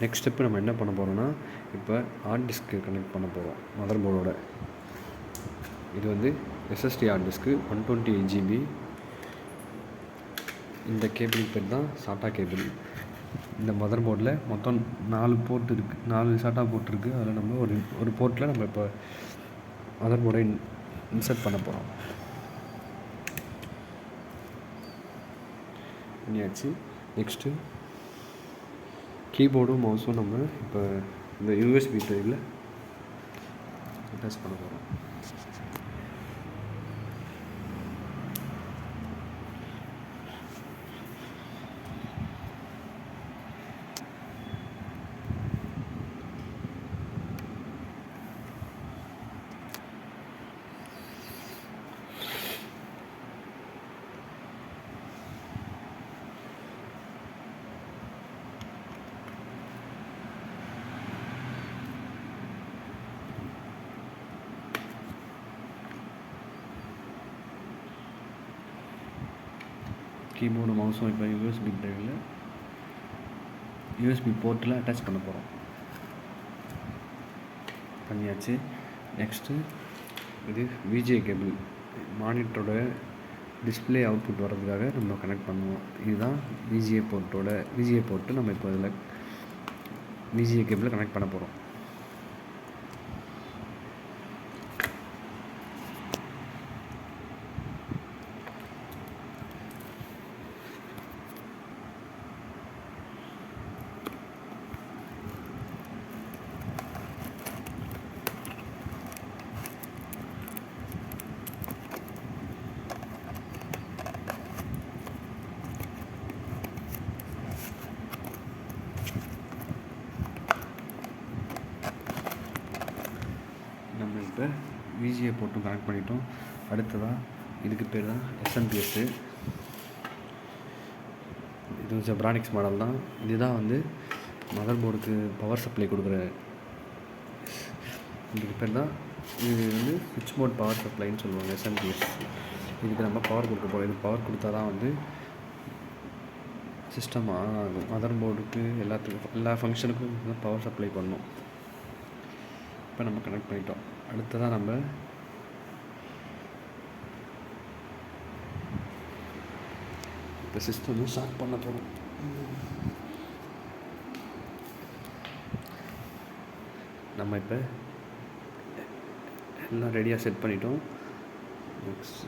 Next step நம்ம என்ன பண்ண போகிறோம்னா, இப்போ ஹார்ட் டிஸ்க்கு கனெக்ட் பண்ண போகிறோம் மதர் போர்டோட. இது வந்து எஸ்எஸ்டி ஹார்ட் டிஸ்க்கு 128 GB. இந்த கேபிள் பேர் தான் சாட்டா கேபிள். இந்த மதர் போர்டில் மொத்தம் 4 போர்ட் இருக்குது, 4 சாட்டா போர்ட் இருக்குது. அதில் நம்ம ஒரு போர்ட்டில் நம்ம இப்போ மதர் போர்டை இன்சர்ட் பண்ண போகிறோம். பண்ணியாச்சு. நெக்ஸ்ட்டு கீபோர்டும் மவுஸும் நம்ம இப்போ இந்த யூஎஸ்பி ட்ரைவில் அட்டாச் பண்ண போகிறோம். கீபோர்டு மவுஸும் இப்போ யூஎஸ்பி போர்ட்டில் அட்டாச் பண்ண போகிறோம். பண்ணியாச்சு. நெக்ஸ்ட்டு இது விஜே கேபிள், மானிட்டரோட டிஸ்பிளே அவுட்புட் வர்றதுக்காக நம்ம கனெக்ட் பண்ணுவோம். இதுதான் விஜே போர்ட்டு. நம்ம இப்போ இதில் விஜே கேபிளில் கனெக்ட் பண்ண போகிறோம். நம்ம இப்போ விஜிஏ போட்டும் கனெக்ட் பண்ணிட்டோம். அடுத்ததாக இதுக்கு பேர் தான் எஸ்எம்பிஎஸ்ஸு. இது ஜெப்ரானிக்ஸ் மாடல் தான். இதுதான் வந்து மதர் போர்டுக்கு பவர் சப்ளை கொடுக்குற. இதுக்கு பேர் தான், இது வந்து சுவிட்ச் போர்ட் பவர் சப்ளைன்னு சொல்லுவாங்க, எஸ்எம்பிஎஸ். இதுக்கு நம்ம பவர் கொடுக்க போகிறோம். இது பவர் கொடுத்தா தான் வந்து சிஸ்டம் ஆகும். மதர் போர்டுக்கு எல்லா ஃபங்க்ஷனுக்கும் பவர் சப்ளை பண்ணணும். இப்போ நம்ம கனெக்ட் பண்ணிட்டோம். அடுத்ததாக நம்ம இப்போ சிஸ்டம் ஸ்டார்ட் பண்ண போகிறோம். நம்ம இப்போ எல்லாம் ரெடியாக செட் பண்ணிட்டோம். நெக்ஸ்ட்